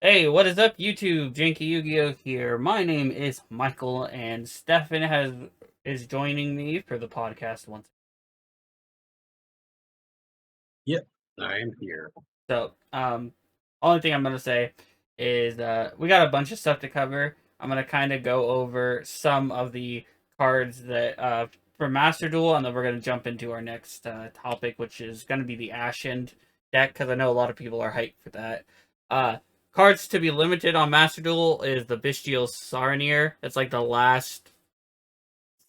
Hey, what is up, YouTube? JankyYGO here. My name is Michael, and Stefan is joining me for the podcast once. Yep, I am here. So, only thing I'm gonna say is we got a bunch of stuff to cover. I'm gonna kind of go over some of the cards that for Master Duel, and then we're gonna jump into our next topic, which is gonna be the Ashened deck, because I know a lot of people are hyped for that. Uh, Cards to be limited on Master Duel is the Bestial Sarnier. It's like the last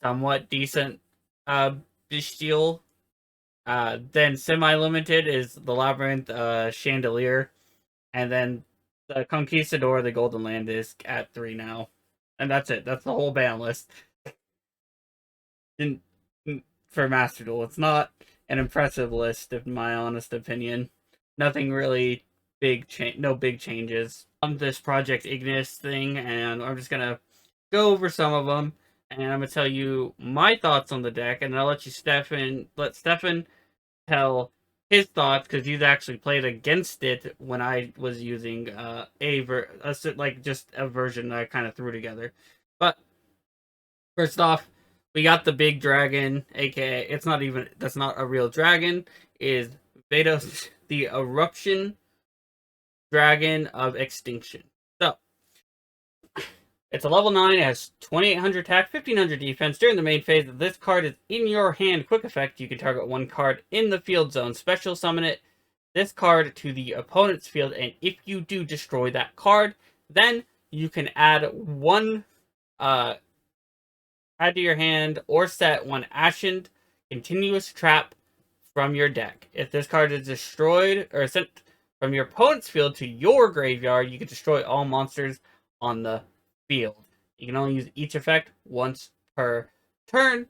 somewhat decent Bestial. Then semi-limited is the Labyrinth Chandelier, and then the Conquistador, the Golden Land, is at 3 now, and that's it. That's the whole ban list. In, for Master Duel, it's not an impressive list, in my honest opinion. Nothing really big change, no big changes on this Project Ignis thing, and I'm just gonna go over some of them, and I'm gonna tell you my thoughts on the deck, and I'll let Stefan tell his thoughts because he's actually played against it when I was using like just a version that I kind of threw together. But first off, we got the big dragon, aka that's not a real dragon, is Vados the Eruption Dragon of Extinction. So it's a level 9, it has 2800 attack, 1500 defense. During the main phase, if this card is in your hand, quick effect, you can target one card in the field zone, special summon this card to the opponent's field, and if you do destroy that card, then you can add to your hand or set one ashened continuous trap from your deck. If this card is destroyed or sent from your opponent's field to your graveyard, you can destroy all monsters on the field. You can only use each effect once per turn.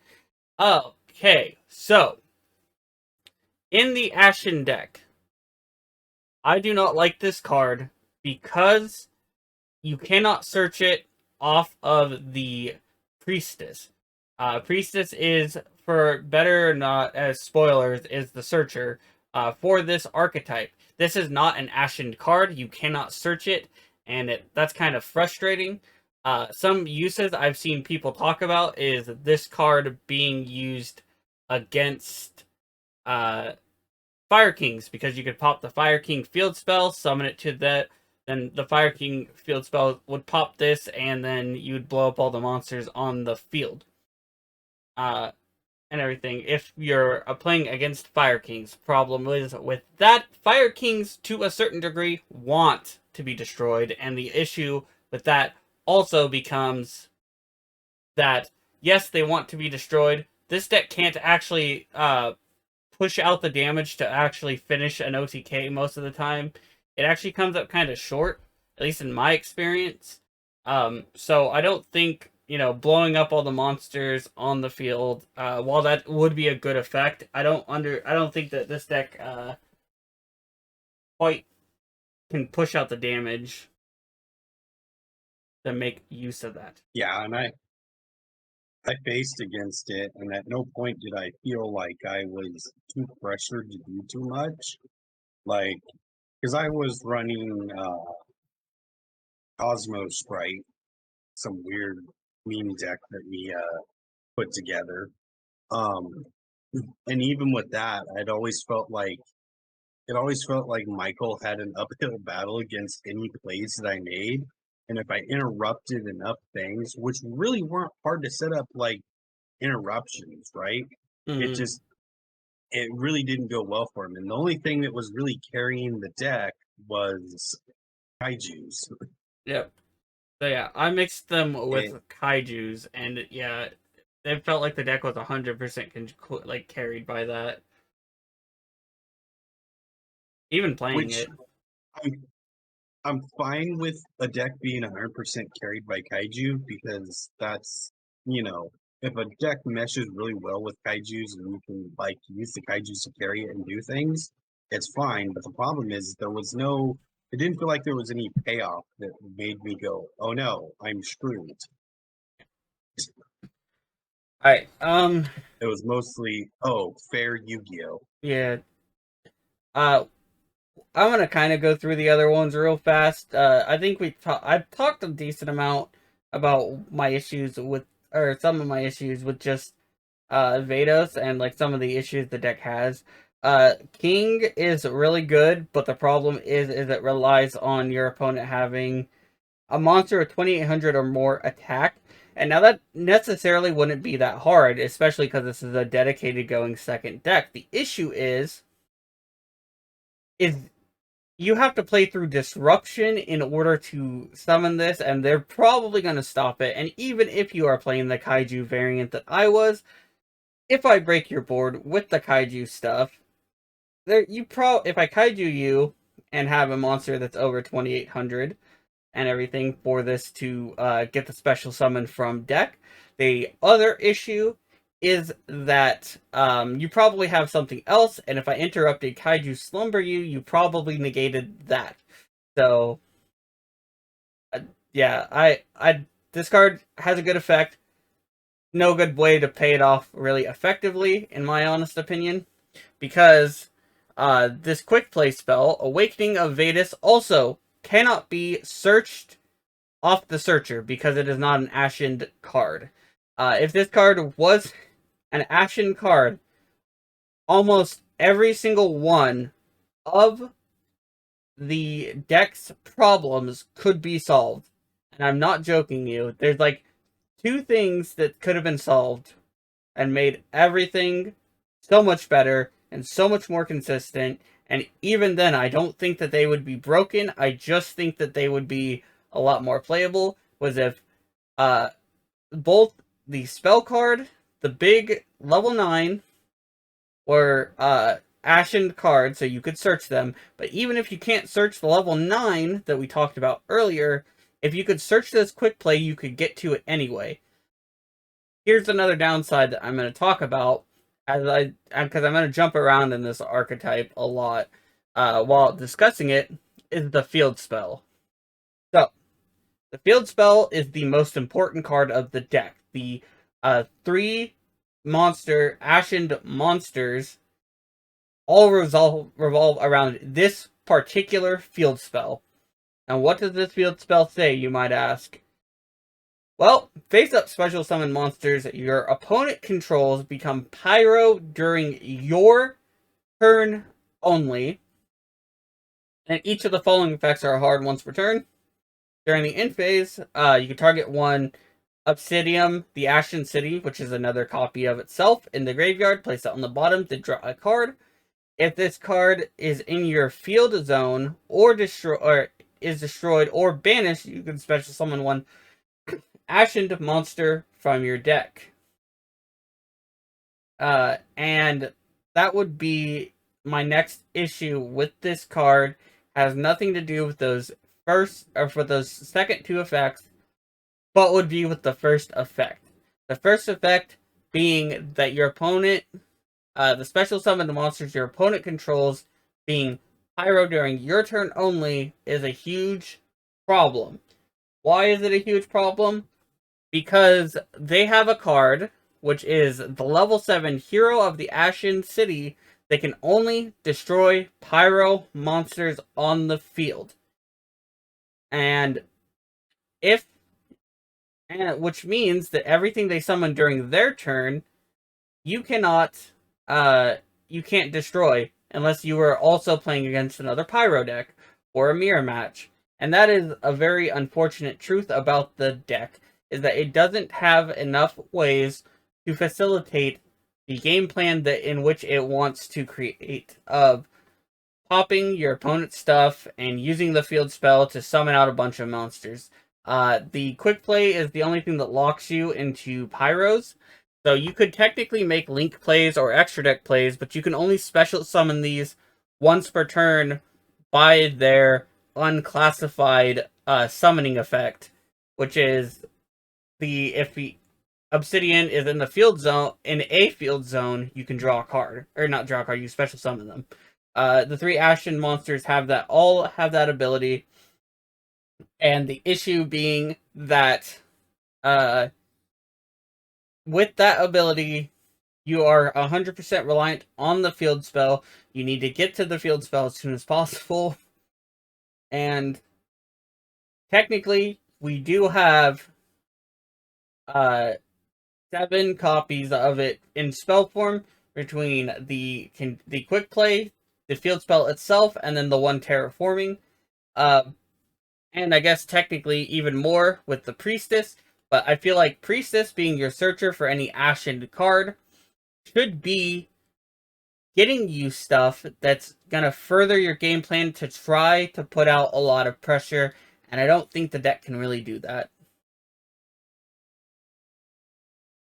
Okay, so in the Ashen deck, I do not like this card because you cannot search it off of the Priestess. Priestess is, for better or not as spoilers, is the searcher for this archetype. This is not an Ashen card. You cannot search it, and that's kind of frustrating. Some uses I've seen people talk about is this card being used against uh, Fire Kings, because you could pop the Fire King field spell, summon it to that, then the Fire King field spell would pop this, and then you'd blow up all the monsters on the field. Uh, and everything. If you're playing against Fire Kings, problem is with that, Fire Kings to a certain degree want to be destroyed, and the issue with that also becomes that yes, they want to be destroyed. This deck can't actually push out the damage to actually finish an OTK most of the time. It actually comes up kind of short, at least in my experience. So I don't think, blowing up all the monsters on the field, while that would be a good effect, I don't think that this deck quite can push out the damage to make use of that. Yeah, and I faced against it, and at no point did I feel like I was too pressured to do too much. Like, because I was running Cosmo Sprite, some weird meme deck that we put together. Um, and even with that, it always felt like Michael had an uphill battle against any plays that I made. And if I interrupted enough things, which really weren't hard to set up, like interruptions, right? It Mm-hmm. just it really didn't go well for him. And the only thing that was really carrying the deck was kaijus. Yep. So yeah, I mixed them with It, kaiju's, and yeah, it felt like the deck was 100% like carried by that. Even playing which it. I'm I'm fine with a deck being 100% carried by kaiju because that's, you know, if a deck meshes really well with kaijus and you can like use the kaijus to carry it and do things, it's fine. But the problem is it didn't feel like there was any payoff that made me go, oh no, I'm screwed. All right. It was mostly, oh, fair Yu-Gi-Oh. Yeah. Uh, I'm gonna kind of go through the other ones real fast. I think I've talked a decent amount about my issues with, or some of my issues with just Vados and like some of the issues the deck has. King is really good, but the problem is it relies on your opponent having a monster with 2800 or more attack. And now that necessarily wouldn't be that hard, especially because this is a dedicated going second deck. The issue is you have to play through disruption in order to summon this, and they're probably going to stop it. And even if you are playing the kaiju variant that I was, if I break your board with the kaiju stuff, if I kaiju you and have a monster that's over 2800 and everything for this to get the special summon from deck, the other issue is that you probably have something else, and if I interrupted Kaiju Slumber you probably negated that. So, yeah, this card has a good effect. No good way to pay it off really effectively, in my honest opinion, because this quick play spell, Awakening of Vadis, also cannot be searched off the searcher because it is not an ashened card. If this card was an ashen card, almost every single one of the deck's problems could be solved. And I'm not joking you. There's like two things that could have been solved and made everything so much better and so much more consistent. And even then, I don't think that they would be broken. I just think that they would be a lot more playable. Was if both the spell card, the big level 9, were ashened cards, so you could search them. But even if you can't search the level 9 that we talked about earlier, if you could search this quick play, you could get to it anyway. Here's another downside that I'm going to talk about, because I'm going to jump around in this archetype a lot while discussing it, is the field spell. So, the field spell is the most important card of the deck. The 3 ashened monsters all revolve around this particular field spell. And what does this field spell say, you might ask? Well, face-up special summon monsters your opponent controls become pyro during your turn only. And each of the following effects are hard once per turn. During the end phase, you can target one Obsidian, the Ashen City, which is another copy of itself, in the graveyard. Place it on the bottom to draw a card. If this card is in your field zone or is destroyed or banished, you can special summon one ashened monster from your deck. And that would be my next issue with this card. Has nothing to do with those second 2 effects, but would be with the first effect. The first effect being that your opponent, the special summon the monsters your opponent controls being pyro during your turn only is a huge problem. Why is it a huge problem? Because they have a card, which is the level 7 Hero of the Ashen City, that can only destroy pyro monsters on the field. And which means that everything they summon during their turn, you can't destroy unless you are also playing against another pyro deck or a mirror match. And that is a very unfortunate truth about the deck, is that it doesn't have enough ways to facilitate the game plan in which it wants to create of popping your opponent's stuff and using the field spell to summon out a bunch of monsters. The quick play is the only thing that locks you into pyros. So you could technically make link plays or extra deck plays, but you can only special summon these once per turn by their unclassified summoning effect, which is if the Obsidian is in a field zone, you can draw a card. Or not draw a card, you special summon them. The 3 Ashen monsters all have that ability. And the issue being that with that ability, you are 100% reliant on the field spell. You need to get to the field spell as soon as possible. And technically, we do have 7 copies of it in spell form between the quick play, the field spell itself, and then the one terraforming. And I guess technically even more with the priestess. But I feel like priestess being your searcher for any ashened card should be getting you stuff that's gonna further your game plan to try to put out a lot of pressure. And I don't think the deck can really do that.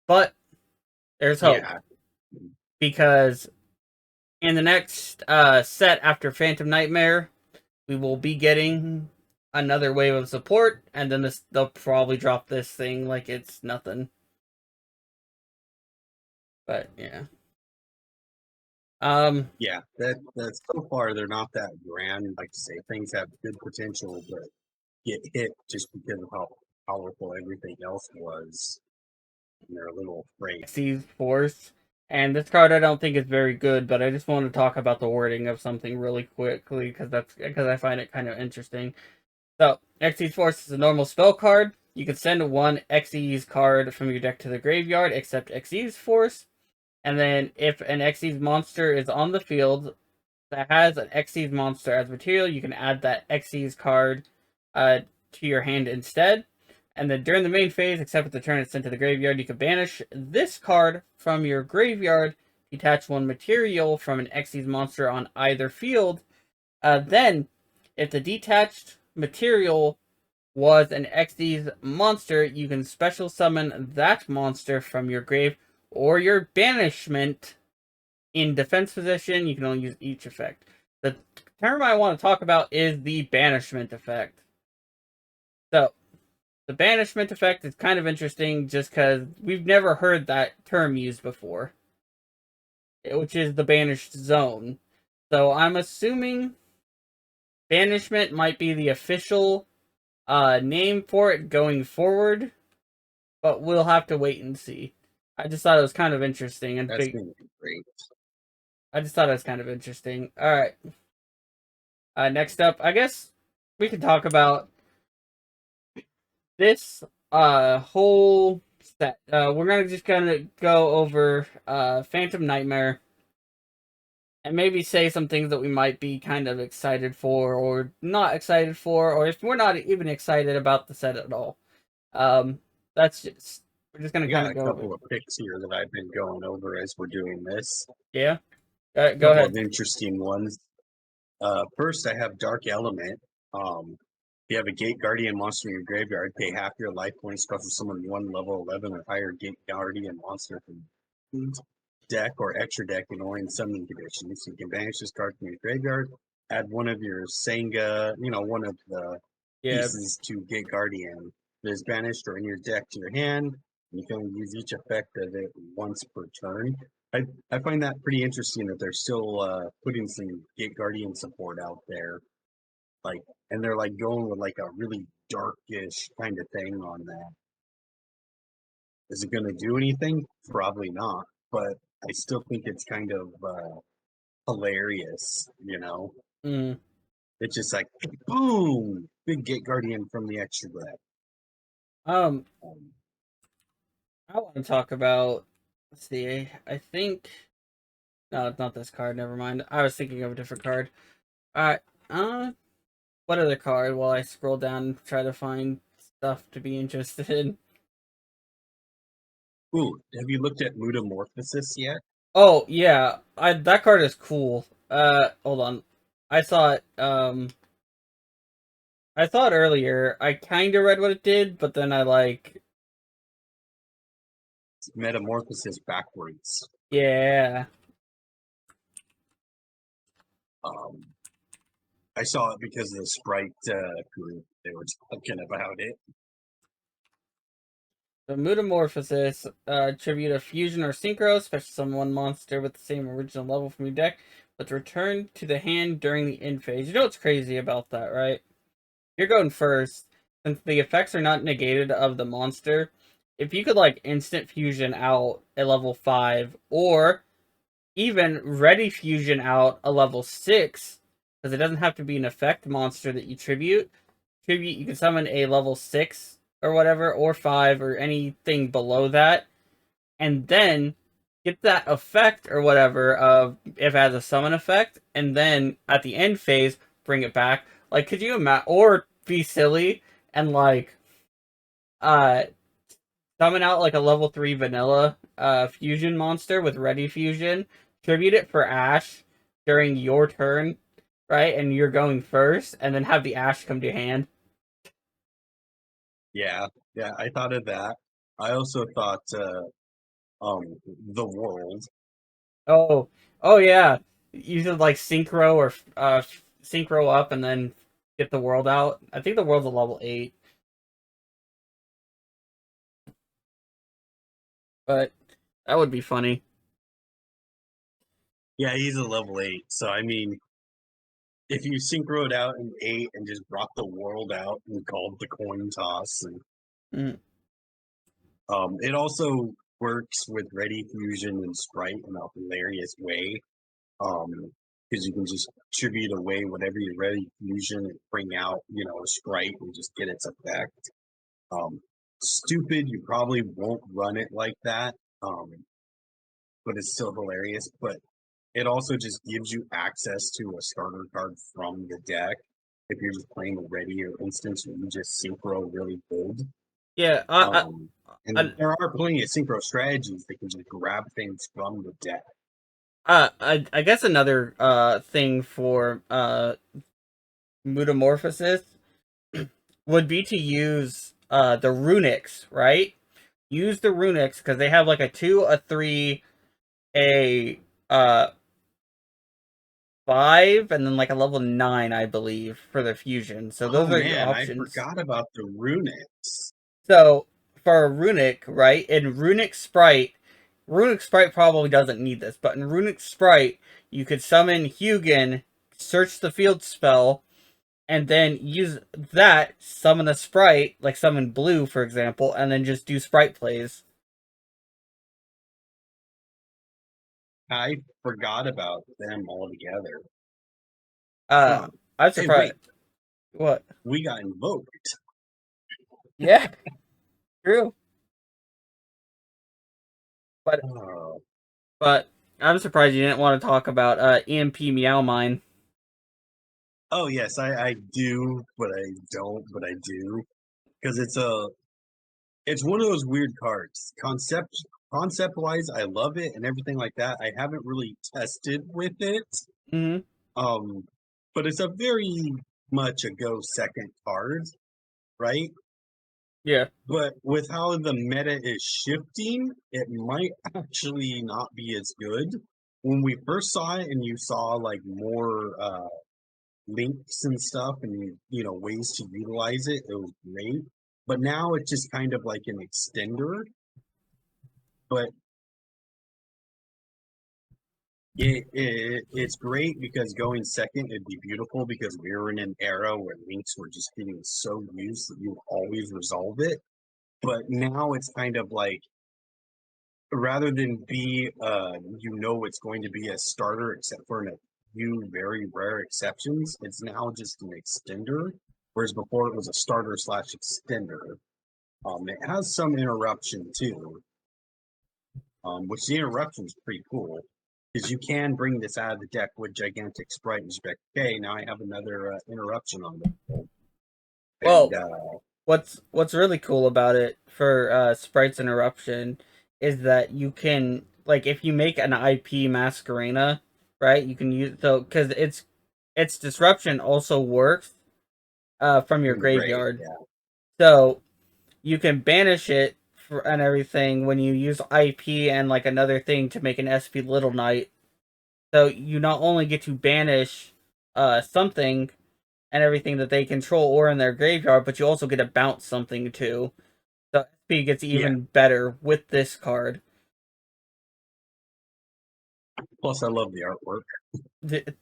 But there's hope. Yeah. Because in the next set after Phantom Nightmare, we will be getting another wave of support, and then they'll probably drop this thing like it's nothing. But yeah. Yeah, that so far they're not that grand. Like I say, things have good potential, but get hit just because of how powerful everything else was. And they're a little afraid. Sees Force. And this card I don't think is very good, but I just want to talk about the wording of something really quickly because I find it kind of interesting. So, Xyz Force is a normal spell card. You can send one Xyz card from your deck to the graveyard, except Xyz Force. And then, if an Xyz monster is on the field that has an Xyz monster as material, you can add that Xyz card to your hand instead. And then during the main phase, except at the turn it's sent to the graveyard, you can banish this card from your graveyard, detach one material from an Xyz monster on either field. Then, if the detached material was an Xyz monster, you can special summon that monster from your grave or your banishment. In defense position, you can only use each effect. The term I want to talk about is the banishment effect. So, the banishment effect is kind of interesting just because we've never heard that term used before, which is the banished zone. So, I'm assuming banishment might be the official name for it going forward, but we'll have to wait and see. I just thought it was kind of interesting and That's going to be great. I just thought it was kind of interesting. All right. Next up, I guess we can talk about this whole set. We're gonna just go over Phantom Nightmare and maybe say some things that we might be kind of excited for or not excited for, or if we're not even excited about the set at all. That's just we're just gonna kind of A go couple over. of picks here that I've been going over as we're doing this. Yeah. Go Couple ahead. of interesting ones. First, I have Dark Element. If you have a Gate Guardian monster in your graveyard, pay half your life points, special summon one level 11 or higher Gate Guardian monster from deck or extra deck in only summoning conditions. You can banish this card from your graveyard, add one of your Senga, one of the pieces to Gate Guardian that is banished or in your deck to your hand. You can only use each effect of it once per turn. I find that pretty interesting that they're still putting some Gate Guardian support out there. And they're going with a really darkish kind of thing on that. Is it going to do anything? Probably not, but I still think it's kind of hilarious, Mm. It's just like, boom, big Gate Guardian from the extra deck. I want to talk about. Let's see. I think. No, it's not this card. Never mind. I was thinking of a different card. All right. What other card? While I scroll down and try to find stuff to be interested in. Ooh, have you looked at Mutamorphosis yet? Oh yeah, that card is cool. Hold on. I saw it. I saw it earlier. I kind of read what it did, but then It's Metamorphosis backwards. Yeah. I saw it because of the Sprite group. They were talking about it. The Mutamorphosis, tribute a fusion or synchro, special summon one monster with the same original level from your deck, but return to the hand during the end phase. You know what's crazy about that, right? You're going first. Since the effects are not negated of the monster, if you could like instant fusion out a level 5 or even ready fusion out a level 6, because it doesn't have to be an effect monster that you tribute. You can summon a level 6 or whatever, or 5 or anything below that, and then get that effect or whatever of if it has a summon effect, and then at the end phase bring it back. Like, could you imagine, or be silly and like uh summon out like a level 3 vanilla fusion monster with ready fusion, tribute it for Ash during your turn, right? And you're going first, and then have the Ash come to hand. Yeah, yeah, I thought of that. I also thought um the world. Oh, oh yeah. You should like synchro or synchro up and then get the world out. I think the world's a level 8, but that would be funny. Yeah, he's a level 8. So I mean, if you synchroed out in 8 and just brought the world out and called the coin toss, and Mm. it also works with Ready Fusion and Sprite in a hilarious way. Because you can just tribute away whatever you Ready Fusion and bring out, a Sprite and just get its effect. Stupid, you probably won't run it like that. But it's still hilarious. But it also just gives you access to a starter card from the deck if you're just playing a ready or instance where you just synchro really good. Yeah, And I, there are plenty of synchro strategies that can just grab things from the deck. I guess another thing for metamorphosis would be to use the runics, right? Use the runics because they have like a 2, a 3, a 5, and then like a level 9, I believe, for the fusion. So Oh those are your man, I options. forgot about the runics. So for a runic, right? In runic sprite probably doesn't need this, but in runic sprite, you could summon Hugin, search the field spell, and then use that, summon a sprite, like summon blue, for example, and then just do sprite plays. I forgot about them altogether. Uh, Huh. I'm Hey, surprised. wait, What? we got invoked. Yeah, true. But Oh, but I'm surprised you didn't want to talk about EMP Meow Mine. oh yes, I do, but I don't, but I do. Because it's one of those weird cards. Concept wise, I love it and everything like that. I haven't really tested with it. Mm-hmm. Um, but it's a very much a go second card, right? Yeah. But with how the meta is shifting, it might actually not be as good. When we first saw it and you saw like more links and stuff and ways to utilize it, it was great. But now it's just kind of like an extender. But it's great because going second it'd be beautiful because we were in an era where links were just getting so used that you always resolve it. But now it's kind of like rather than be it's going to be a starter except for a few very rare exceptions, it's now just an extender. Whereas before it was a starter slash extender. It has some interruption too, which the interruption is pretty cool because you can bring this out of the deck with gigantic sprite and just be like, okay, now I have another interruption on the board. And Well, what's really cool about it for Sprite's interruption is that you can, like, if you make an IP Masquerena, right? You can use, so because its disruption also works from your great, graveyard, yeah, so you can banish it and everything when you use IP and like another thing to make an SP Little Knight. So you not only get to banish something and everything that they control or in their graveyard, but you also get to bounce something too. So SP gets yeah. even better with this card. Plus, I love the artwork. The-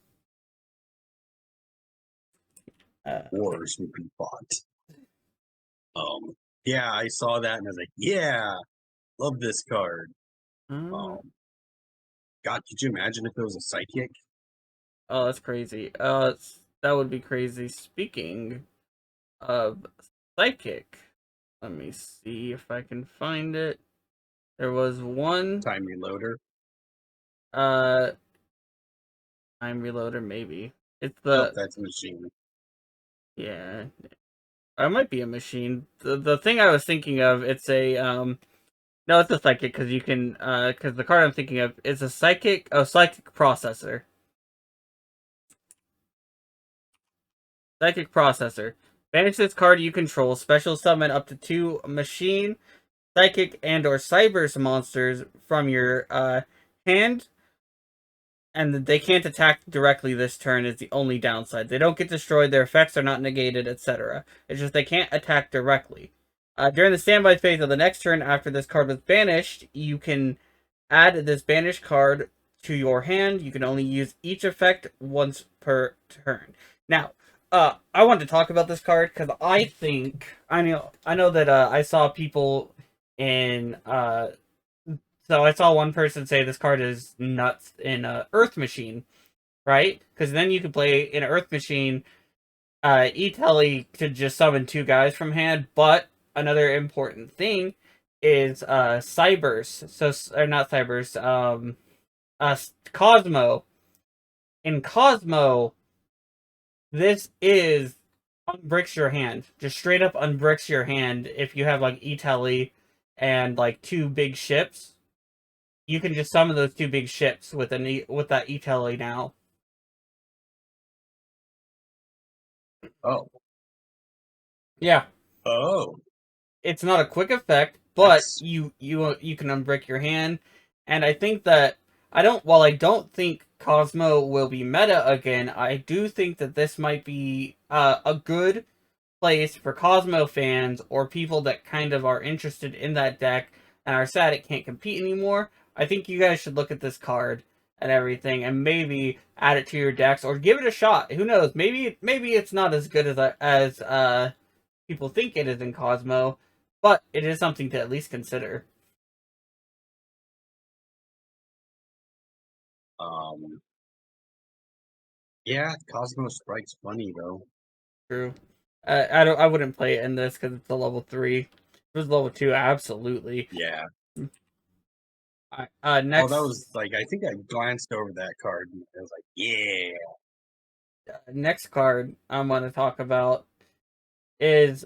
Wars would be fought. Um, Yeah, I saw that and I was like, yeah, love this card. Oh, Um, God, could you imagine if it was a psychic? that's crazy. That would be crazy. Speaking of psychic, let me see if I can find it. There was one Time reloader. uh time reloader, maybe. It's Nope, the that's a machine. yeah. It might be a machine. The thing I was thinking of, it's a no, it's a psychic because you can because the card I'm thinking of is a psychic processor. Psychic processor. Banish this card you control. Special summon up to 2 machine, psychic, and or cybers monsters from your hand, and they can't attack directly this turn is the only downside. They don't get destroyed, their effects are not negated, etc. It's just they can't attack directly. During the standby phase of the next turn after this card was banished, you can add this banished card to your hand. You can only use each effect once per turn. Now, I want to talk about this card because I know that I saw people in so I saw one person say this card is nuts in Earth Machine, right? Because then you could play in Earth Machine. E-Telly could just summon 2 guys from hand, but another important thing is Cybers. So, or not Cybers. Cosmo. In Cosmo, this is unbricks your hand. Just straight up unbricks your hand if you have like E-Telly and like 2 big ships. You can just summon those 2 big ships with with that E-Telly now. Oh, Yeah, oh, it's not a quick effect, but that's you can unbrick your hand, and I think that while I don't think Cosmo will be meta again, I do think that this might be a good place for Cosmo fans or people that kind of are interested in that deck and are sad it can't compete anymore. I think you guys should look at this card and everything and maybe add it to your decks or give it a shot. Who knows? Maybe it's not as good as people think it is in Cosmo, but it is something to at least consider. um, yeah, Cosmo Strike's funny though. True. I wouldn't play it in this because it's a level 3. If it was level 2, absolutely. Yeah. Oh, that Next was like I think I glanced over that card and I was like, yeah. next card I'm going to talk about is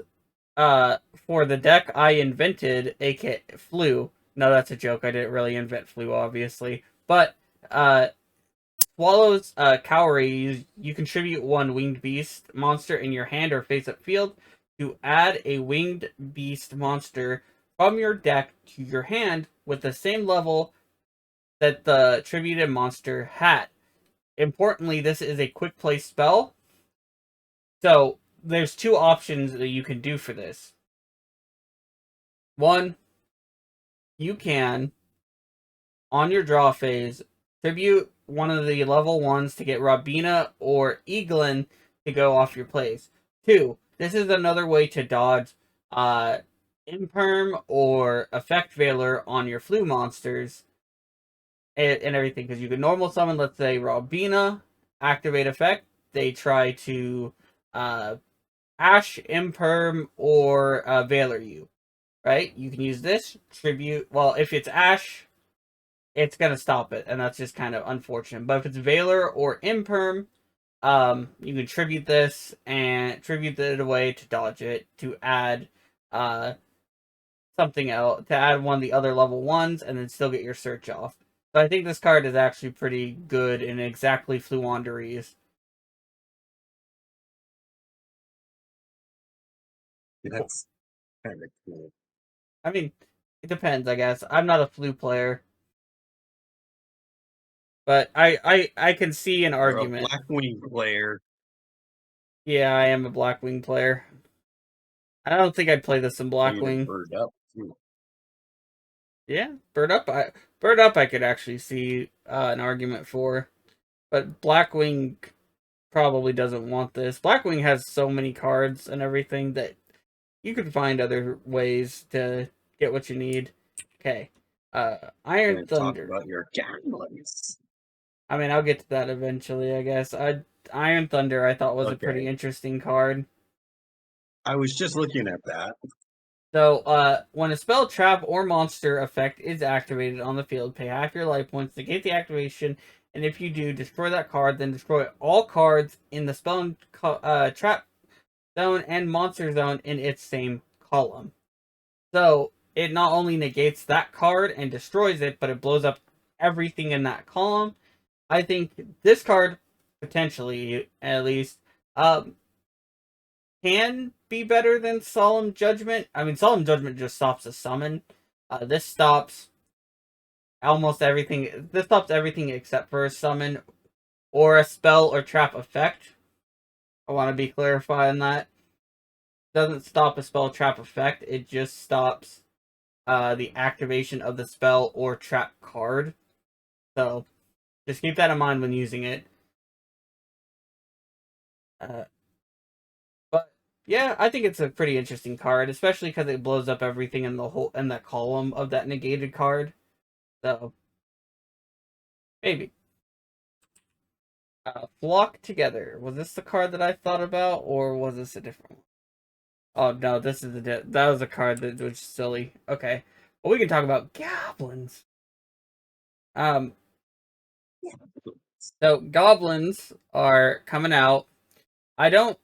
for the deck I invented, aka Flu. No, that's a joke. I didn't really invent Flu, obviously. But Swallow's Cowrie, you contribute 1 winged beast monster in your hand or face up field to add a winged beast monster from your deck to your hand with the same level that the attributed monster had. Importantly, this is a quick play spell. So there's 2 options that you can do for this. One, you can, on your draw phase, tribute one of the level 1s to get Robina or Eaglin to go off your plays. 2, this is another way to dodge Imperm or Effect Veiler on your Flu monsters and everything. Because you can normal summon, let's say, Robina, activate effect, they try to Ash, Imperm, or Veiler you. Right? You can use this, tribute. Well, if it's Ash, it's gonna stop it, and that's just kind of unfortunate. But if it's Veiler or Imperm, you can tribute this and tribute it away to dodge it to add uh something else to add one of the other level 1s and then still get your search off. So I think this card is actually pretty good in exactly Fluanderies. That's kind of cool. I mean, it depends, I guess. I'm not a Flu player, but I can see an You're a argument. Blackwing player. Yeah, I am a Blackwing player. I don't think I'd play this in Playing a Blackwing. bird up too. Yeah, Bird Up I could actually see an argument for, but Blackwing probably doesn't want this. Blackwing has so many cards and everything that you can find other ways to get what you need. Okay. Iron And talk Thunder. about your gamblings. I mean, I'll get to that eventually, I guess. Iron Thunder I thought was a pretty Okay. interesting card. I was just looking at that. So, when a spell, trap, or monster effect is activated on the field, pay half your life points, negate the activation, and if you do, destroy that card, then destroy all cards in the spell trap zone and monster zone in its same column. So, it not only negates that card and destroys it, but it blows up everything in that column. I think this card, potentially at least, um, can be better than Solemn Judgment. I mean, Solemn Judgment just stops a summon. This stops almost everything. This stops everything except for a summon or a spell or trap effect. I want to be clarifying that. Doesn't stop a spell trap effect. It just stops the activation of the spell or trap card. So just keep that in mind when using it. But yeah, I think it's a pretty interesting card, especially because it blows up everything in that column of that negated card. So maybe. Flock Together. Was this the card that I thought about, or was this a different one? Oh no, this is that was a card that was silly. Okay, well we can talk about goblins. Um, so goblins are coming out. I don't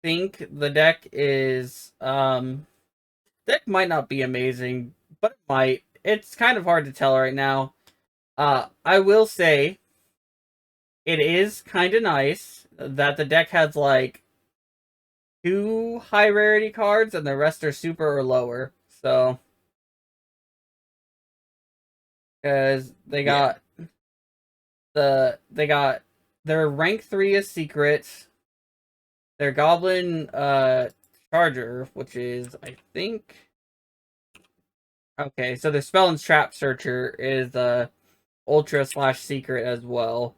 think the deck is deck might not be amazing, but it might. It's kind of hard to tell right now. I will say it is kind of nice that the deck has like 2 high rarity cards and the rest are super or lower. So, because Yeah. they got their rank 3 is secret. Their goblin charger, which is I think okay, so the spell and trap searcher is ultra slash secret as well.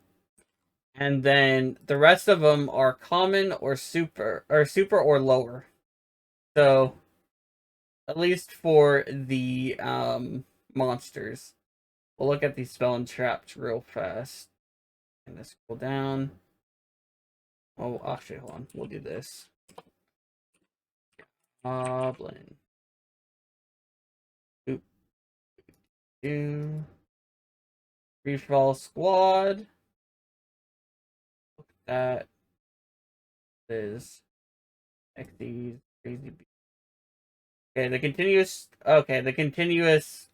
And then the rest of them are common or super or lower. So at least for the monsters. We'll look at these spell and traps real fast. And let's scroll down. Oh, actually, hold on. We'll do this. Goblin. Oop. Do. Free fall squad. Look at that. Is XD's crazy. Okay, the continuous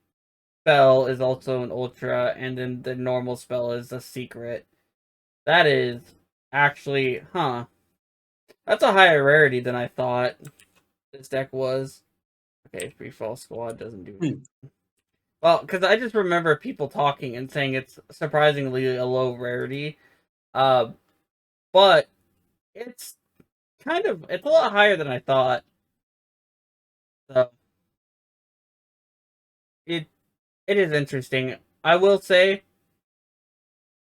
spell is also an ultra, and then the normal spell is a secret. That is actually, that's a higher rarity than I thought this deck was. Okay, free fall squad doesn't do it. Well, because I just remember people talking and saying it's surprisingly a low rarity. Uh, but it's it's a lot higher than I thought. So it it is interesting. I will say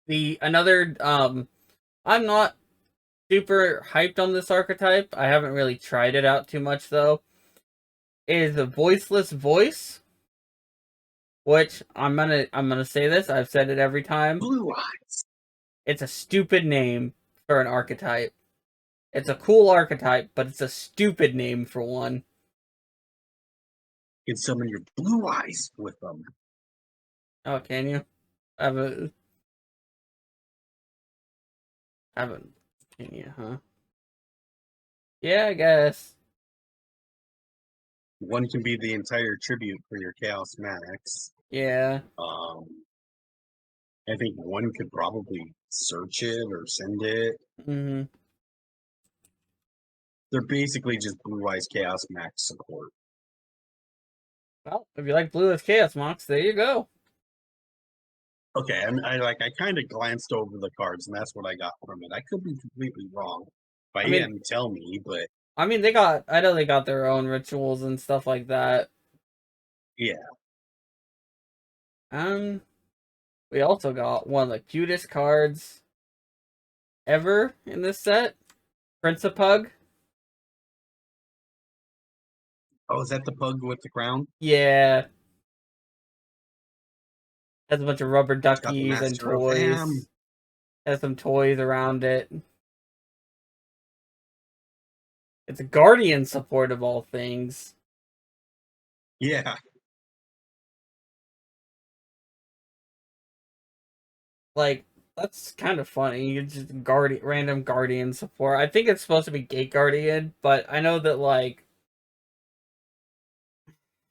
the another I'm not super hyped on this archetype. I haven't really tried it out too much though. Is a voiceless voice, which I'm gonna say this. I've said it every time. Blue eyes. It's a stupid name for an archetype. It's a cool archetype, but it's a stupid name for one. You can summon your blue eyes with them. Oh, can you? I haven't. Can you? Huh? Yeah, I guess. One can be the entire tribute for your Chaos Max. Yeah. I think one could probably search it or send it. Mm-hmm. They're basically just Blue Eyes Chaos Max support. Well, if you like Blue as Chaos Mox, there you go. Okay, I kind of glanced over the cards, and that's what I got from it. I could be completely wrong. If I I mean, am, tell me. But I know they got their own rituals and stuff like that. yeah, We also got one of the cutest cards ever in this set, Principug. Oh, is that the pug with the crown? Yeah. Has a bunch of rubber It's got the duckies and Master of Ham. toys. Has some toys around it. It's a Guardian support of all things. Yeah. Like, that's kind of funny. You just random Guardian support. I think it's supposed to be Gate Guardian, but I know that like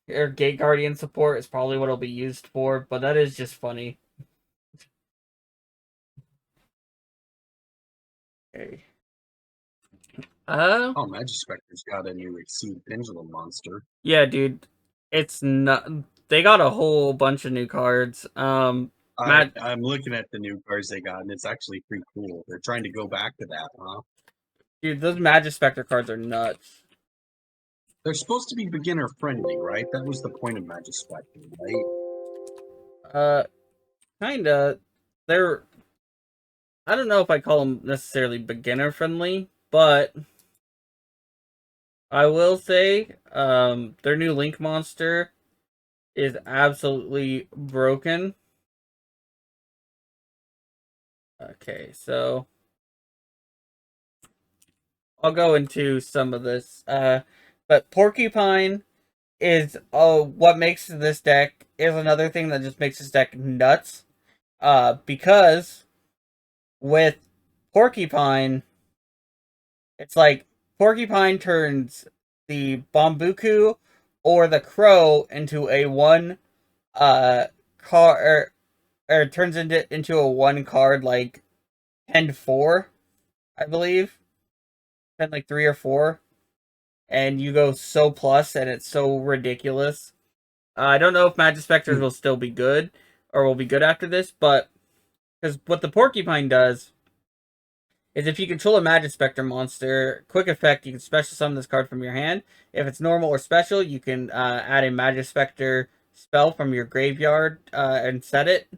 or Gate Guardian support is probably what it'll be used for, but that is just funny. Okay. Oh, Magispector's got a new Exceed Pendulum monster. Yeah, dude. It's not they got a whole bunch of new cards. I'm looking at the new cards they got, and it's actually pretty cool. They're trying to go back to that, huh? Dude, those Magispector cards are nuts. They're supposed to be beginner friendly, right? That was the point of Magispector, right? Kinda. They're I don't know if I call them necessarily beginner friendly, but I will say, their new Link monster is absolutely broken. Okay, so I'll go into some of this. But Porcupine is what makes this deck is another thing that just makes this deck nuts. Because with Porcupine, it's like Porcupine turns the Bombuku or the Crow into a one card or turns into a one card like 10-4, I believe. 10 like 3 or 4. And you go so plus and it's so ridiculous. I don't know if Magispectors will still be good or will be good after this, but because what the Porcupine does is if you control a Magispector monster, quick effect, you can special summon this card from your hand. If it's normal or special, you can add a Magispector spell from your graveyard and set it.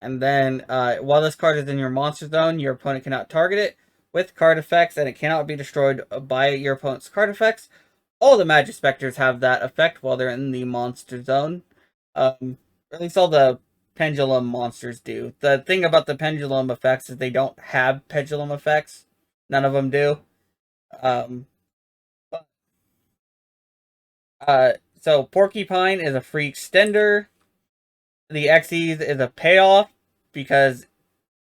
And then while this card is in your monster zone, your opponent cannot target it with card effects, and it cannot be destroyed by your opponent's card effects. All the Magispectors have that effect while they're in the monster zone. At least all the Pendulum monsters do. The thing about the Pendulum effects is they don't have Pendulum effects. None of them do. Um, so Porcupine is a free extender. The Xyz is a payoff because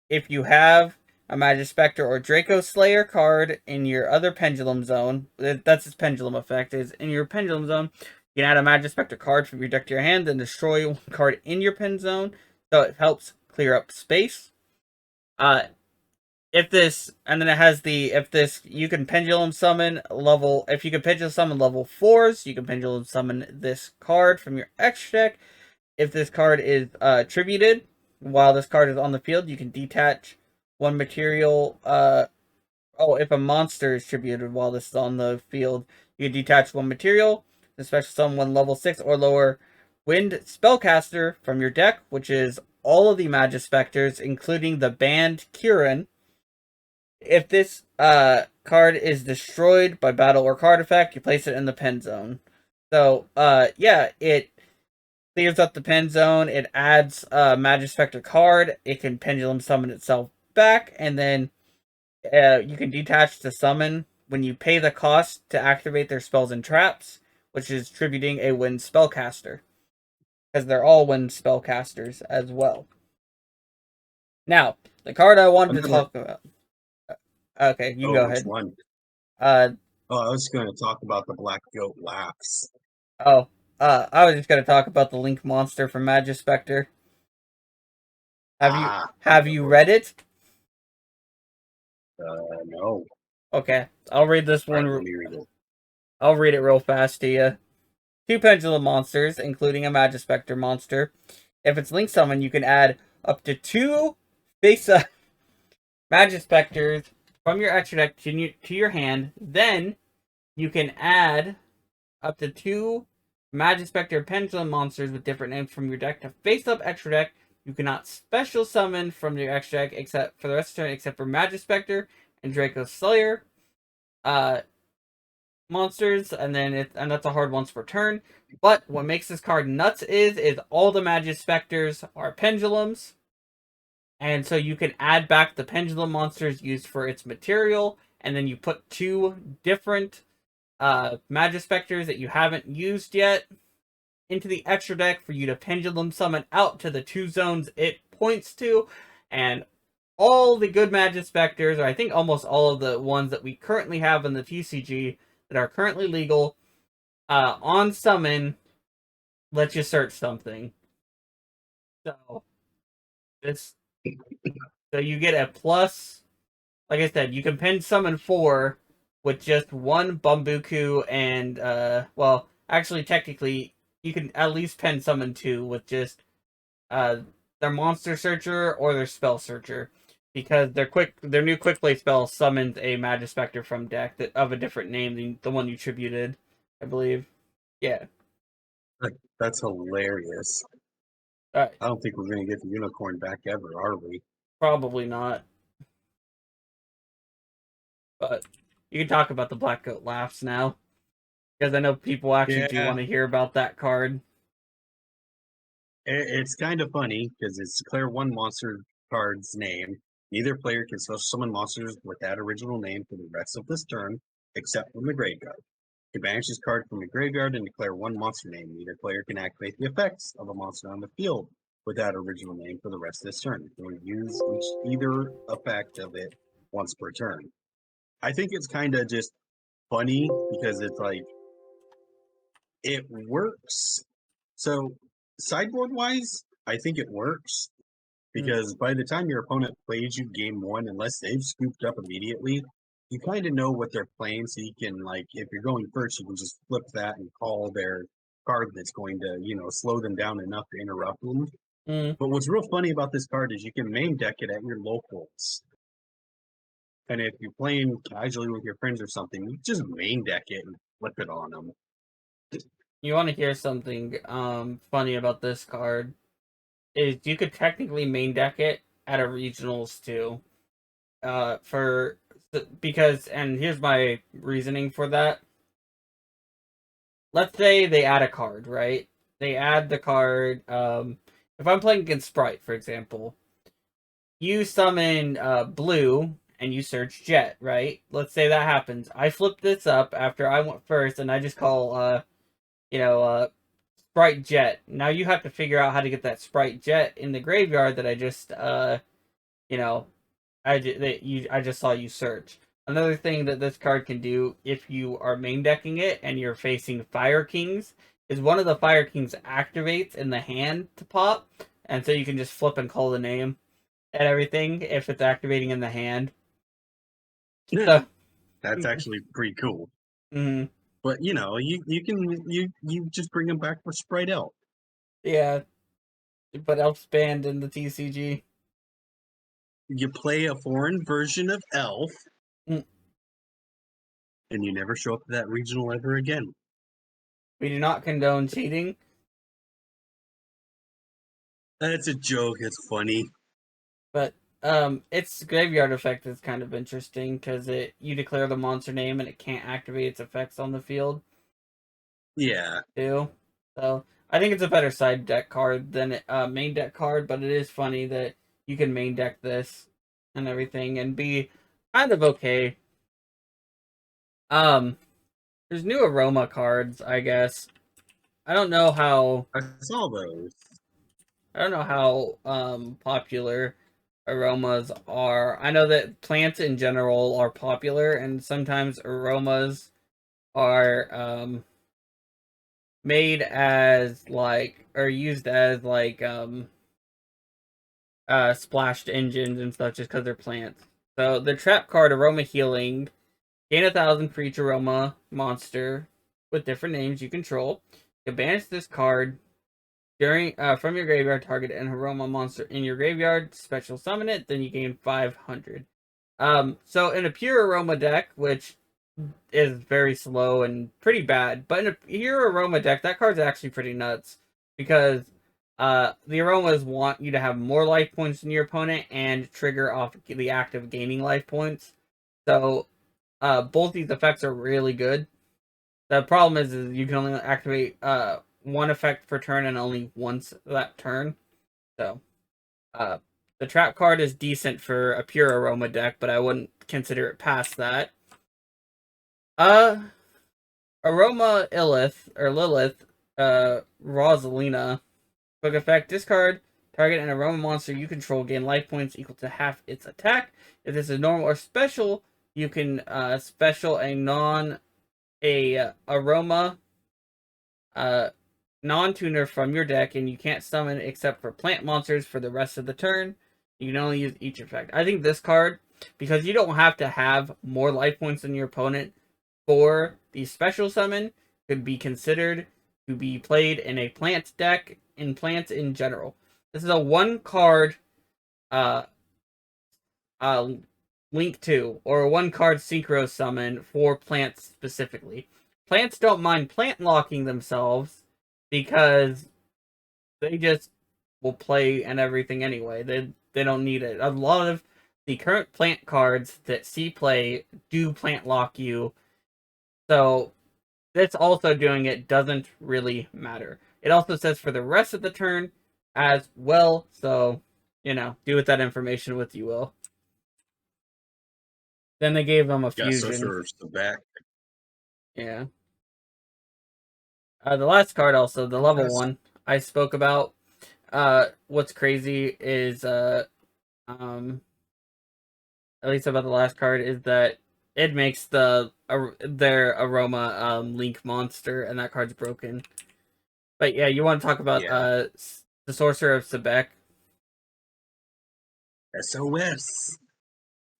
if you have a Magispector or Draco Slayer card in your other Pendulum zone, that's its Pendulum effect, is in your Pendulum zone, you can add a Magispector card from your deck to your hand and destroy one card in your Pen zone, so it helps clear up space. If this, and then it has the, if this, you can Pendulum Summon level, if you can Pendulum Summon level 4s, you can Pendulum Summon this card from your extra deck. If this card is tributed, while this card is on the field, you can detach one material. If a monster is tributed while this is on the field, you can detach one material, especially someone level 6 or lower Wind Spellcaster from your deck, which is all of the Magispectors, including the banned Kirin. If this card is destroyed by battle or card effect, you place it in the pen zone. So, it clears up the pen zone. It adds a Magispector card. It can Pendulum Summon itself back, and then you can detach the summon when you pay the cost to activate their spells and traps, which is tributing a Wind Spellcaster. Because they're all Wind Spellcasters as well. Now, the card I wanted to talk about. Okay, you can go ahead. One? I was going to talk about the Black Goat Laughs. I was just going to talk about the Link monster from Magispector. Have you read it? No. Okay, I'll read this one. Right, let me read it. I'll read it real fast to you. 2 Pendulum monsters, including a Magispector monster. If it's Link Summon, you can add up to 2 face-up Magispectors from your extra deck to your hand. Then you can add up to 2 Magispector Pendulum monsters with different names from your deck to face-up extra deck. You cannot special summon from your extra deck except for the rest of the turn, except for Magispector and Draco Slayer. monsters, and that's a hard once per turn. But what makes this card nuts is all the Magic Specters are pendulums, and so you can add back the pendulum monsters used for its material, and then you put 2 different Magic Specters that you haven't used yet into the extra deck for you to pendulum summon out to the 2 zones it points to, and all the good Magic Specters, or I think almost all of the ones that we currently have in the TCG that are currently legal, on summon, lets you search something. So this, so you get a plus. Like I said, you can pen summon 4 with just 1 Bumbuku and well, actually technically you can at least pen summon 2 with just their monster searcher or their spell searcher, because their new quick play spell summons a Magic Spectre from deck that of a different name than the one you tributed, I believe. Yeah. That's hilarious. All right. I don't think we're gonna get the unicorn back ever, are we? Probably not. But you can talk about the Black Goat Laughs now, because I know people actually do Yeah, want to hear about that card. it's kind of funny because it's declare one monster card's name. Neither player can special summon monsters with that original name for the rest of this turn, except from the graveyard. You banish this card from the graveyard and declare one monster name. Neither player can activate the effects of a monster on the field with that original name for the rest of this turn. You will use either effect of it once per turn. I think it's kind of just funny because it's like it works. So sideboard wise, I think it works because by the time your opponent plays you game 1, unless they've scooped up immediately, you kind of know what they're playing. So you can, like, if you're going first, you can just flip that and call their card that's going to, slow them down enough to interrupt them. Mm. But what's real funny about this card is you can main deck it at your locals. And if you're playing casually with your friends or something, you just main deck it and flip it on them. You want to hear something funny about this card? Is you could technically main deck it at a regionals too. For because and here's my reasoning for that. Let's say they add a card, right? They add the card. If I'm playing against Sprite, for example, you summon blue and you search Jet, right? Let's say that happens. I flip this up after I went first, and I just call Sprite Jet. Now you have to figure out how to get that Sprite Jet in the graveyard that I just I just saw you search. Another thing that this card can do if you are main decking it and you're facing Fire Kings is one of the Fire Kings activates in the hand to pop, and so you can just flip and call the name and everything if it's activating in the hand. So, That's actually pretty cool. mm-hmm. But you just bring them back for Sprite Elf. Yeah, but Elf's banned in the TCG. You play a foreign version of Elf, Mm. and you never show up to that regional ever again. We do not condone cheating. That's a joke. It's funny. But its graveyard effect is kind of interesting because you declare the monster name and it can't activate its effects on the field. Yeah. Too. So I think it's a better side deck card than main deck card, but it is funny that you can main deck this and everything and be kind of okay. There's new aroma cards, I guess. I don't know how I saw those. Popular aromas are. I know that plants in general are popular, and sometimes aromas are made as like or used as like splashed engines and stuff just because they're plants. So the trap card Aroma Healing, gain 1,000 for each aroma monster with different names you control. You banish this card during from your graveyard, target an aroma monster in your graveyard, special summon it, then you gain 500. So in a pure aroma deck, which is very slow and pretty bad, but in a pure aroma deck, that card's actually pretty nuts because the aromas want you to have more life points than your opponent and trigger off the act of gaining life points. So both these effects are really good. The problem is you can only activate one effect per turn and only once that turn. So, the trap card is decent for a pure aroma deck, but I wouldn't consider it past that. Aroma Lilith, Rosalina. Quick effect, discard, target an aroma monster you control, gain life points equal to half its attack. If this is normal or special, you can special a aroma non-tuner from your deck, and you can't summon except for plant monsters for the rest of the turn. You can only use each effect. I think this card, because you don't have to have more life points than your opponent for the special summon, could be considered to be played in a plant deck, in plants in general. This is a one card link to, or a one card synchro summon for plants specifically. Plants don't mind plant locking themselves because they just will play and everything anyway. They don't need it. A lot of the current plant cards that see play do plant lock you. So this also doing it doesn't really matter. It also says for the rest of the turn as well. So, do with that information what you will. Then they gave them a fusion. Sorcerer's the back. Yeah. The last card also, the level 1 I spoke about. What's crazy is at least about the last card is that it makes their aroma link monster, and that card's broken. But yeah, you want to talk about the Sorcerer of Sebek? SOS.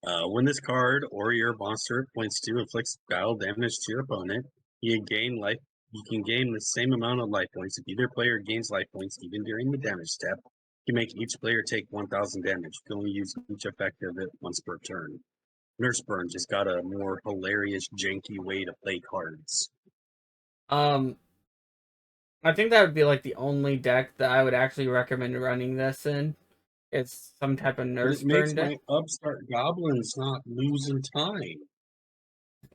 When this card or your monster points to inflicts battle damage to your opponent, you gain life. You can gain the same amount of life points. If either player gains life points even during the damage step, you can make each player take 1,000 damage. You can only use each effect of it once per turn. Nurse Burn just got a more hilarious, janky way to play cards. I think that would be like the only deck that I would actually recommend running this in. It's some type of Nurse Burn deck. It makes my upstart goblins not losing time.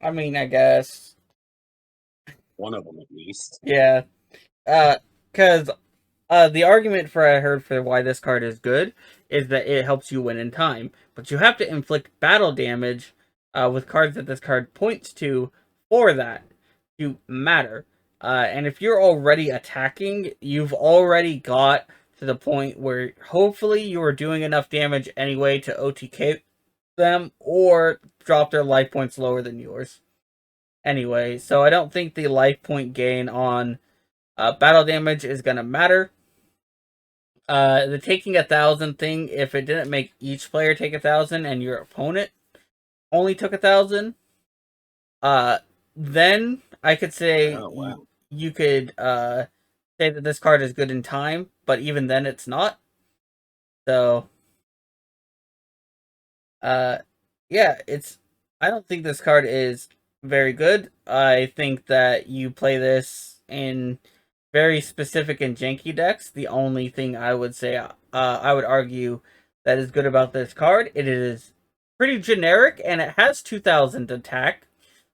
I mean, I guess. One of them at least. Yeah. Because the argument I heard for why this card is good is that it helps you win in time. But you have to inflict battle damage with cards that this card points to for that to matter. And if you're already attacking, you've already got to the point where hopefully you are doing enough damage anyway to OTK them or drop their life points lower than yours. Anyway, so I don't think the life point gain on battle damage is going to matter. The taking 1,000 thing, if it didn't make each player take 1,000 and your opponent only took 1,000, then I could say you could say that this card is good in time, but even then it's not. So, yeah, I don't think this card is very good. I think that you play this in very specific and janky decks. The only thing I would say, I would argue that is good about this card, it is pretty generic and it has 2,000 attack.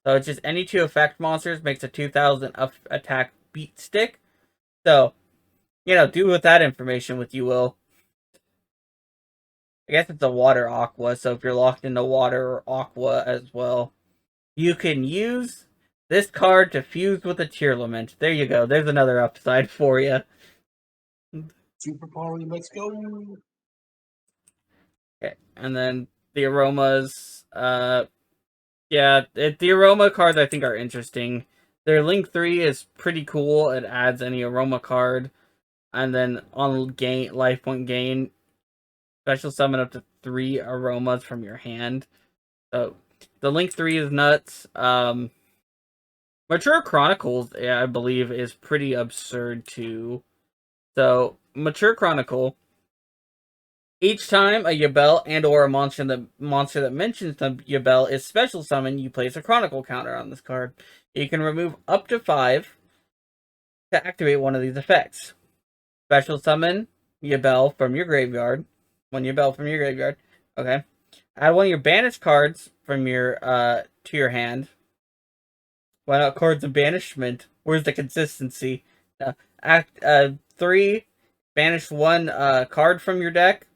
So it's just any 2 effect monsters makes a 2,000 attack beat stick. So, do with that information what you will. I guess it's a water aqua, so if you're locked into water or aqua as well, you can use this card to fuse with a Tearlament. There you go. There's another upside for you. Super Poly, let's go. Okay, and then the aromas. The aroma cards I think are interesting. Their Link 3 is pretty cool. It adds any aroma card. And then on life point gain, special summon up to 3 aromas from your hand. So the Link 3 is nuts. Mature Chronicles, I believe, is pretty absurd too. So Mature Chronicle, each time a Yubel and or a monster that mentions the Yubel is special summoned, you place a Chronicle counter on this card. You can remove up to 5 to activate one of these effects. Special summon Yubel from your graveyard. One Yubel from your graveyard. Okay. Add one of your banished cards from your to your hand. Why not cards of banishment? Where's the consistency? Act 3, banish one card from your deck.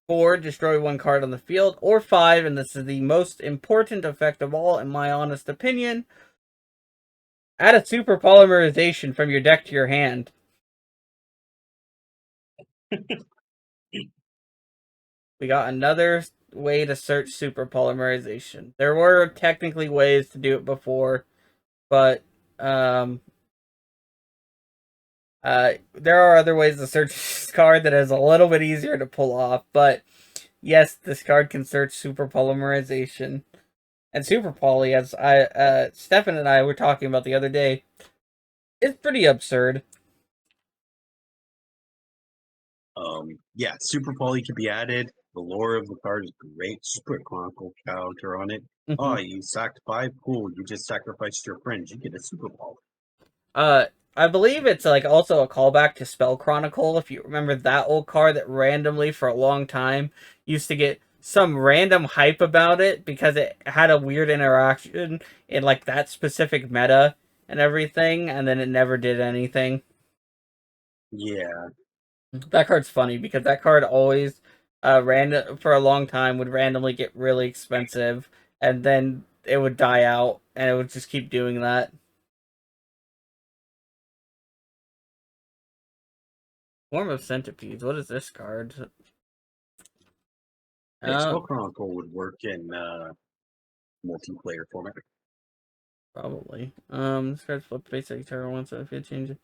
4, destroy one card on the field. Or 5, and this is the most important effect of all, in my honest opinion, add a super polymerization from your deck to your hand. We got another way to search super polymerization. There were technically ways to do it before, but there are other ways to search this card that is a little bit easier to pull off. But yes, this card can search super polymerization. And super poly, as Stefan and I were talking about the other day, is pretty absurd. Yeah, Super Poly can be added. The lore of the card is great. Just put Chronicle counter on it. Oh, you sacked 5? Cool. You just sacrificed your friends. You get a Super Poly. I believe it's like also a callback to Spell Chronicle. If you remember that old card that randomly for a long time used to get some random hype about it because it had a weird interaction in like that specific meta and everything, and then it never did anything. Yeah. That card's funny because that card always random for a long time would randomly get really expensive and then it would die out and it would just keep doing that. Form of Centipedes. What is this card? Hey, Spell Chronicle would work in multiplayer format. Probably. This card's flip basic turn once if you change it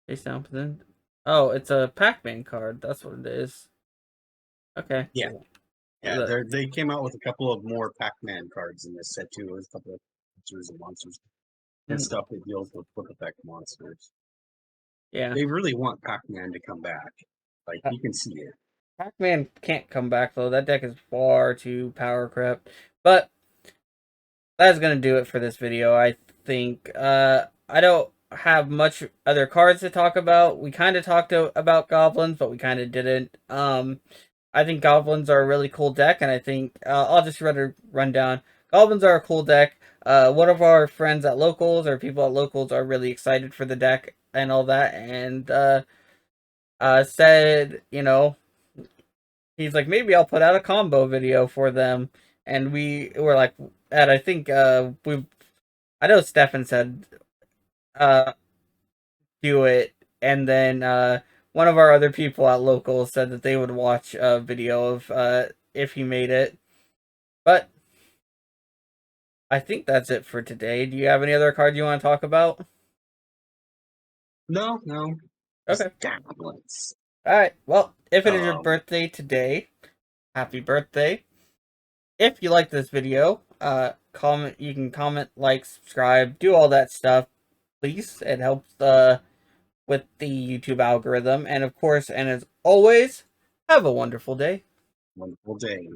face down then. Oh, it's a Pac-Man card. That's what it is. Okay. Yeah. Cool. Yeah, they came out with a couple of more Pac-Man cards in this set too. There's a couple of features and monsters and stuff that deals with flip effect monsters. Yeah. They really want Pac-Man to come back. Like you can see it. Pac-Man can't come back though. That deck is far too power crept. But that's gonna do it for this video, I think. I don't have much other cards to talk about. We kind of talked about goblins, but we kind of didn't. I think goblins are a really cool deck, and I think I'll just run down. Goblins are a cool deck. One of our friends at locals or people at locals are really excited for the deck and all that, and said, he's like, maybe I'll put out a combo video for them, and we were like, and I think I know Stefan said uh do it, and then one of our other people at local said that they would watch a video of if he made it. But I think that's it for today. Do you have any other cards you want to talk about? No. Okay. Goblins. Alright, well, if it is your birthday today, happy birthday. If you like this video, comment. You can comment, like, subscribe, do all that stuff. Please, it helps with the YouTube algorithm. And of course, and as always, have a wonderful day. Wonderful day.